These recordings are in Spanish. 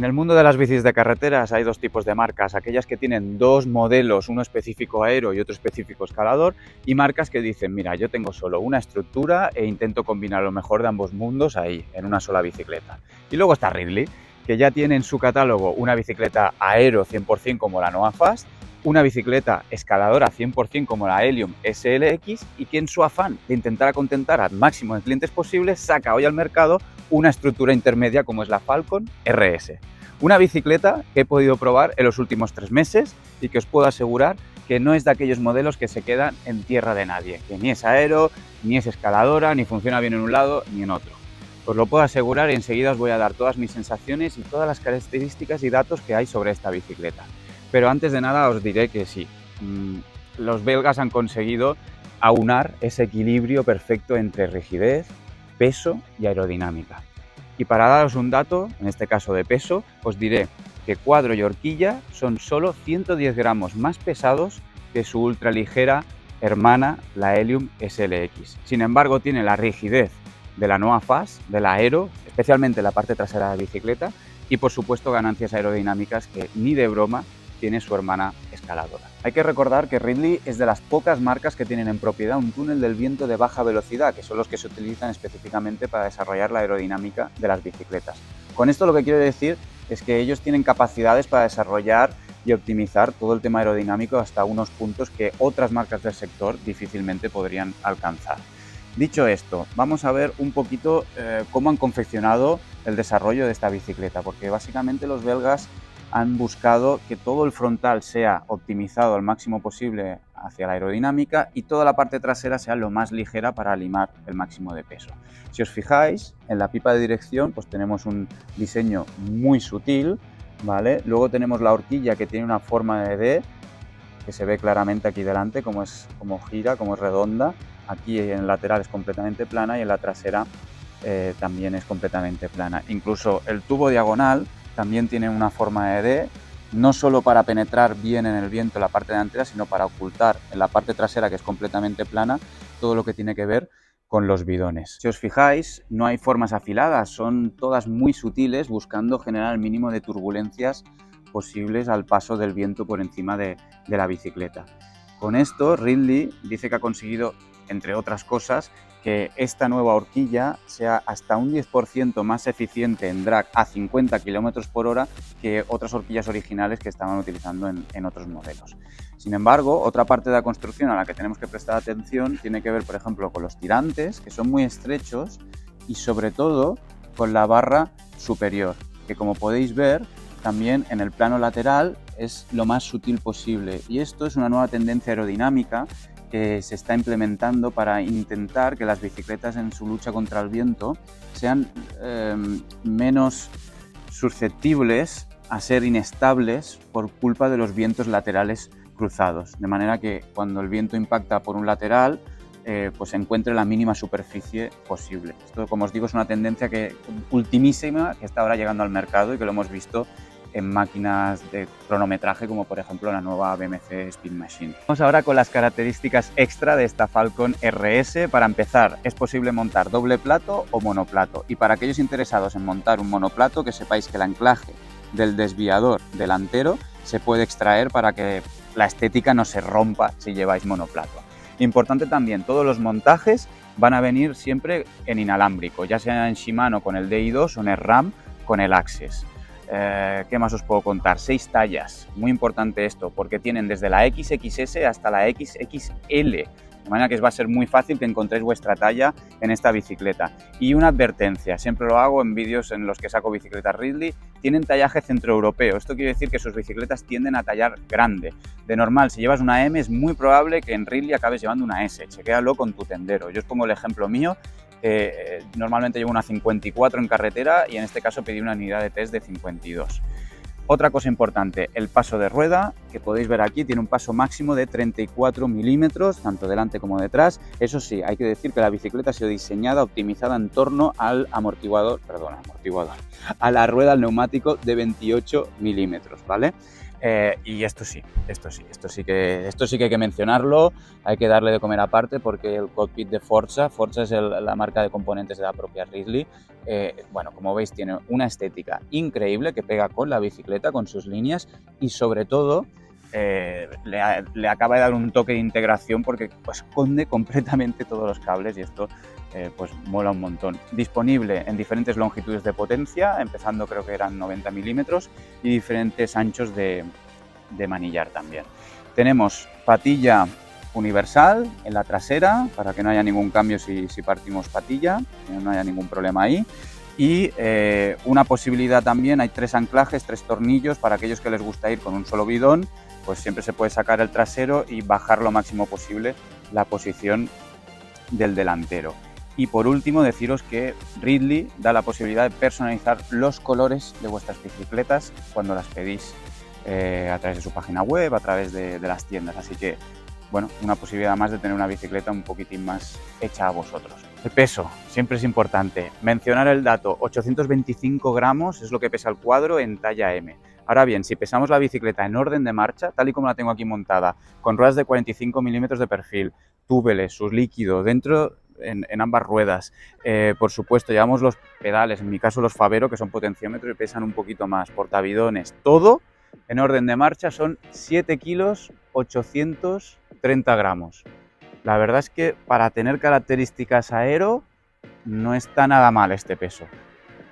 En el mundo de las bicis de carreteras hay dos tipos de marcas, aquellas que tienen dos modelos, uno específico aero y otro específico escalador, y marcas que dicen, mira, yo tengo solo una estructura e intento combinar lo mejor de ambos mundos ahí, en una sola bicicleta. Y luego está Ridley, que ya tiene en su catálogo una bicicleta aero 100% como la Noah Fast, una bicicleta escaladora 100% como la Helium SLX y que en su afán de intentar acontentar al máximo de clientes posibles saca hoy al mercado una estructura intermedia como es la Falcon RS. Una bicicleta que he podido probar en los últimos 3 meses y que os puedo asegurar que no es de aquellos modelos que se quedan en tierra de nadie, que ni es aero, ni es escaladora, ni funciona bien en un lado ni en otro. Os lo puedo asegurar y enseguida os voy a dar todas mis sensaciones y todas las características y datos que hay sobre esta bicicleta. Pero antes de nada os diré que sí, los belgas han conseguido aunar ese equilibrio perfecto entre rigidez, peso y aerodinámica. Y para daros un dato, en este caso de peso, os diré que cuadro y horquilla son solo 110 gramos más pesados que su ultraligera hermana, la Helium SLX. Sin embargo, tiene la rigidez de la Noah Fast, de la Aero, especialmente en la parte trasera de la bicicleta, y por supuesto ganancias aerodinámicas que ni de broma tiene su hermana escaladora. Hay que recordar que Ridley es de las pocas marcas que tienen en propiedad un túnel del viento de baja velocidad, que son los que se utilizan específicamente para desarrollar la aerodinámica de las bicicletas. Con esto lo que quiero decir es que ellos tienen capacidades para desarrollar y optimizar todo el tema aerodinámico hasta unos puntos que otras marcas del sector difícilmente podrían alcanzar. Dicho esto, vamos a ver un poquito cómo han confeccionado el desarrollo de esta bicicleta, porque básicamente los belgas han buscado que todo el frontal sea optimizado al máximo posible hacia la aerodinámica y toda la parte trasera sea lo más ligera para limar el máximo de peso. Si os fijáis, en la pipa de dirección pues tenemos un diseño muy sutil, ¿vale? Luego tenemos la horquilla que tiene una forma de D, que se ve claramente aquí delante, como gira, como es redonda. Aquí en el lateral es completamente plana y en la trasera también es completamente plana. Incluso el tubo diagonal también tiene una forma de D, no solo para penetrar bien en el viento en la parte delantera, sino para ocultar en la parte trasera, que es completamente plana, todo lo que tiene que ver con los bidones. Si os fijáis, no hay formas afiladas, son todas muy sutiles, buscando generar el mínimo de turbulencias posibles al paso del viento por encima de la bicicleta. Con esto, Ridley dice que ha conseguido, entre otras cosas, que esta nueva horquilla sea hasta un 10% más eficiente en drag a 50 km por hora que otras horquillas originales que estaban utilizando en otros modelos. Sin embargo, otra parte de la construcción a la que tenemos que prestar atención tiene que ver, por ejemplo, con los tirantes, que son muy estrechos, y sobre todo con la barra superior, que como podéis ver, también en el plano lateral es lo más sutil posible. Y esto es una nueva tendencia aerodinámica que se está implementando para intentar que las bicicletas en su lucha contra el viento sean menos susceptibles a ser inestables por culpa de los vientos laterales cruzados. De manera que cuando el viento impacta por un lateral, pues encuentre la mínima superficie posible. Esto, como os digo, es una tendencia ultimísima que está ahora llegando al mercado y que lo hemos visto en máquinas de cronometraje como por ejemplo la nueva BMC Speed Machine. Vamos ahora con las características extra de esta Falcon RS. Para empezar, es posible montar doble plato o monoplato, y para aquellos interesados en montar un monoplato, que sepáis que el anclaje del desviador delantero se puede extraer para que la estética no se rompa si lleváis monoplato. Importante también, todos los montajes van a venir siempre en inalámbrico, ya sea en Shimano con el Di2 o en SRAM con el Access. ¿Qué más os puedo contar? 6 tallas, muy importante esto, porque tienen desde la XXS hasta la XXL, de manera que os va a ser muy fácil que encontréis vuestra talla en esta bicicleta. Y una advertencia, siempre lo hago en vídeos en los que saco bicicletas Ridley, tienen tallaje centroeuropeo. Esto quiere decir que sus bicicletas tienden a tallar grande. De normal, si llevas una M, es muy probable que en Ridley acabes llevando una S. Chequéalo con tu tendero. Yo os pongo el ejemplo mío. Normalmente llevo una 54 en carretera y en este caso pedí una unidad de test de 52. Otra cosa importante, el paso de rueda, que podéis ver aquí, tiene un paso máximo de 34 milímetros, tanto delante como detrás. Eso sí, hay que decir que la bicicleta ha sido diseñada, optimizada en torno al a la rueda al neumático de 28 milímetros, ¿vale? Y esto sí que hay que mencionarlo, hay que darle de comer aparte porque el cockpit de Forza es la marca de componentes de la propia Ridley, bueno, como veis tiene una estética increíble que pega con la bicicleta, con sus líneas y sobre todo le acaba de dar un toque de integración porque pues, esconde completamente todos los cables y esto pues mola un montón. Disponible en diferentes longitudes de potencia, empezando creo que eran 90 milímetros y diferentes anchos de manillar también. Tenemos patilla universal en la trasera para que no haya ningún cambio si partimos patilla, no haya ningún problema ahí. Y una posibilidad también, hay 3 anclajes, 3 tornillos para aquellos que les gusta ir con un solo bidón, pues siempre se puede sacar el trasero y bajar lo máximo posible la posición del delantero. Y por último deciros que Ridley da la posibilidad de personalizar los colores de vuestras bicicletas cuando las pedís a través de su página web, a través de las tiendas, así que bueno, una posibilidad más de tener una bicicleta un poquitín más hecha a vosotros. El peso, siempre es importante. Mencionar el dato, 825 gramos es lo que pesa el cuadro en talla M. Ahora bien, si pesamos la bicicleta en orden de marcha, tal y como la tengo aquí montada, con ruedas de 45 milímetros de perfil, túbeles, su líquido, dentro en ambas ruedas, por supuesto llevamos los pedales, en mi caso los Favero, que son potenciómetros y pesan un poquito más, portabidones, todo en orden de marcha son 7 kilos 830 gramos. La verdad es que para tener características aero no está nada mal este peso.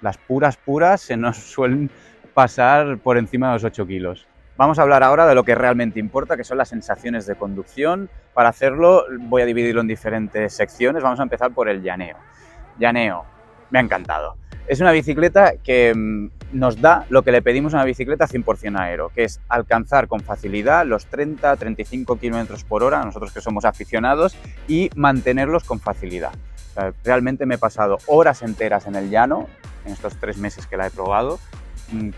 Las puras se nos suelen pasar por encima de los 8 kilos. Vamos a hablar ahora de lo que realmente importa, que son las sensaciones de conducción. Para hacerlo voy a dividirlo en diferentes secciones. Vamos a empezar por el llaneo. Llaneo, me ha encantado. Es una bicicleta que nos da lo que le pedimos a una bicicleta 100% aero, que es alcanzar con facilidad los 30-35 km por hora, nosotros que somos aficionados, y mantenerlos con facilidad. O sea, realmente me he pasado horas enteras en el llano, en estos 3 meses que la he probado,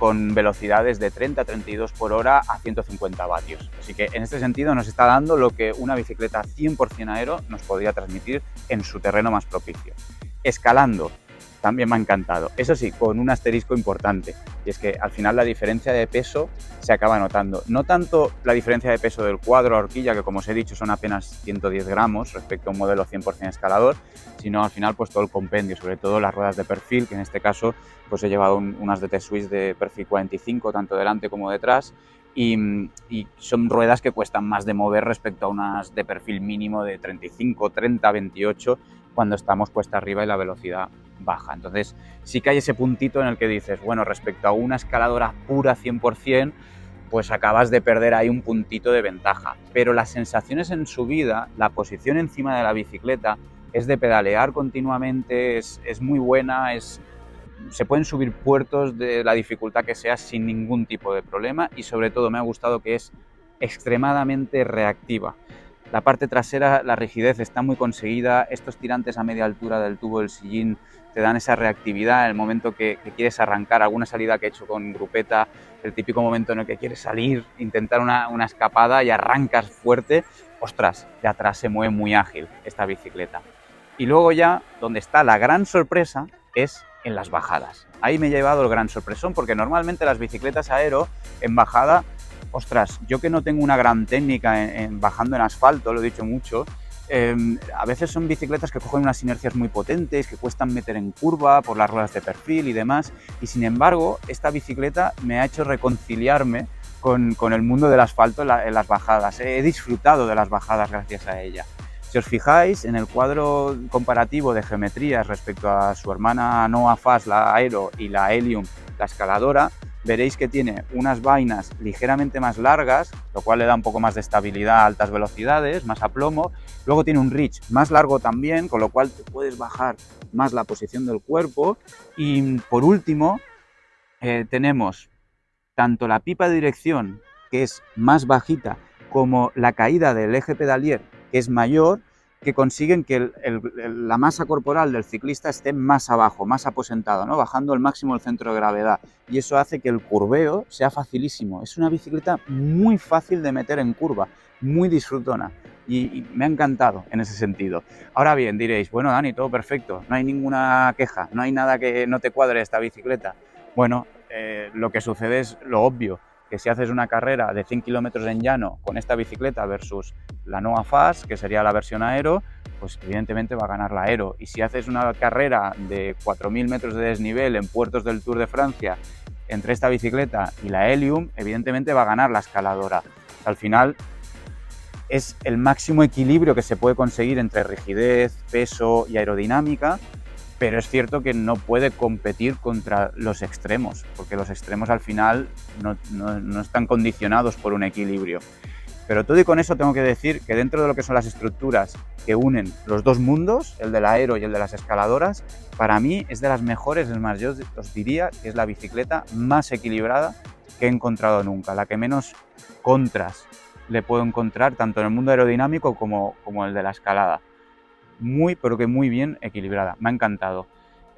con velocidades de 30-32 por hora a 150 vatios. Así que en este sentido nos está dando lo que una bicicleta 100% aero nos podría transmitir en su terreno más propicio. Escalando, también me ha encantado. Eso sí, con un asterisco importante, y es que al final la diferencia de peso se acaba notando. No tanto la diferencia de peso del cuadro a horquilla, que como os he dicho son apenas 110 gramos respecto a un modelo 100% escalador, sino al final pues todo el compendio, sobre todo las ruedas de perfil, que en este caso pues he llevado unas DT Swiss de perfil 45, tanto delante como detrás, y son ruedas que cuestan más de mover respecto a unas de perfil mínimo de 35, 30, 28, cuando estamos cuesta arriba y la velocidad baja. Entonces sí que hay ese puntito en el que dices, bueno, respecto a una escaladora pura 100%, pues acabas de perder ahí un puntito de ventaja. Pero las sensaciones en subida, la posición encima de la bicicleta, es de pedalear continuamente, es muy buena, se pueden subir puertos de la dificultad que sea sin ningún tipo de problema y sobre todo me ha gustado que es extremadamente reactiva. La parte trasera, la rigidez está muy conseguida, estos tirantes a media altura del tubo del sillín te dan esa reactividad en el momento que quieres arrancar, alguna salida que he hecho con grupeta, el típico momento en el que quieres salir, intentar una escapada y arrancas fuerte, ostras, de atrás se mueve muy ágil esta bicicleta. Y luego ya, donde está la gran sorpresa, es en las bajadas. Ahí me he llevado el gran sorpresón porque normalmente las bicicletas aero en bajada, ostras, yo que no tengo una gran técnica en bajando en asfalto, lo he dicho mucho, a veces son bicicletas que cogen unas inercias muy potentes, que cuestan meter en curva por las ruedas de perfil y demás, y sin embargo esta bicicleta me ha hecho reconciliarme con el mundo del asfalto en las bajadas. He disfrutado de las bajadas gracias a ella. Si os fijáis en el cuadro comparativo de geometrías respecto a su hermana Noah Fast, la Aero, y la Helium, la escaladora, veréis que tiene unas vainas ligeramente más largas, lo cual le da un poco más de estabilidad a altas velocidades, más aplomo. Luego tiene un reach más largo también, con lo cual te puedes bajar más la posición del cuerpo. Y por último, tenemos tanto la pipa de dirección, que es más bajita, como la caída del eje pedalier, que es mayor, que consiguen que la masa corporal del ciclista esté más abajo, más aposentado, ¿no? Bajando al máximo el centro de gravedad. Y eso hace que el curveo sea facilísimo. Es una bicicleta muy fácil de meter en curva, muy disfrutona. Y me ha encantado en ese sentido. Ahora bien, diréis, bueno, Dani, todo perfecto, no hay ninguna queja, no hay nada que no te cuadre esta bicicleta. Bueno, lo que sucede es lo obvio. que si haces una carrera de 100 kilómetros en llano con esta bicicleta versus la Noah Fast, que sería la versión aero, pues evidentemente va a ganar la aero. Y si haces una carrera de 4.000 metros de desnivel en puertos del Tour de Francia entre esta bicicleta y la Helium, evidentemente va a ganar la escaladora. Al final es el máximo equilibrio que se puede conseguir entre rigidez, peso y aerodinámica, pero es cierto que no puede competir contra los extremos, porque los extremos al final no están condicionados por un equilibrio. Pero todo y con eso tengo que decir que dentro de lo que son las estructuras que unen los dos mundos, el del aero y el de las escaladoras, para mí es de las mejores. Es más, yo os diría que es la bicicleta más equilibrada que he encontrado nunca, la que menos contras le puedo encontrar tanto en el mundo aerodinámico como el de la escalada. Muy, pero que muy bien equilibrada, me ha encantado.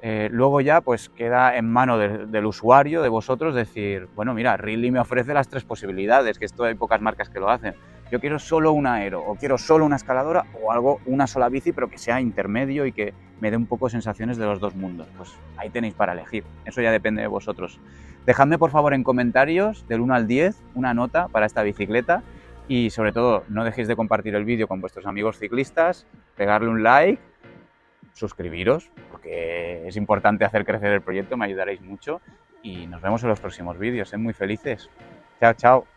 Luego ya pues queda en mano del usuario, de vosotros, decir, bueno, mira, Ridley me ofrece las tres posibilidades, que esto hay pocas marcas que lo hacen. Yo quiero solo un aero, o quiero solo una escaladora, o algo, una sola bici, pero que sea intermedio y que me dé un poco sensaciones de los dos mundos. Pues ahí tenéis para elegir, eso ya depende de vosotros. Dejadme por favor en comentarios, del 1 al 10, una nota para esta bicicleta. Y sobre todo, no dejéis de compartir el vídeo con vuestros amigos ciclistas, pegarle un like, suscribiros, porque es importante hacer crecer el proyecto, me ayudaréis mucho y nos vemos en los próximos vídeos. Sed muy felices. Chao, chao.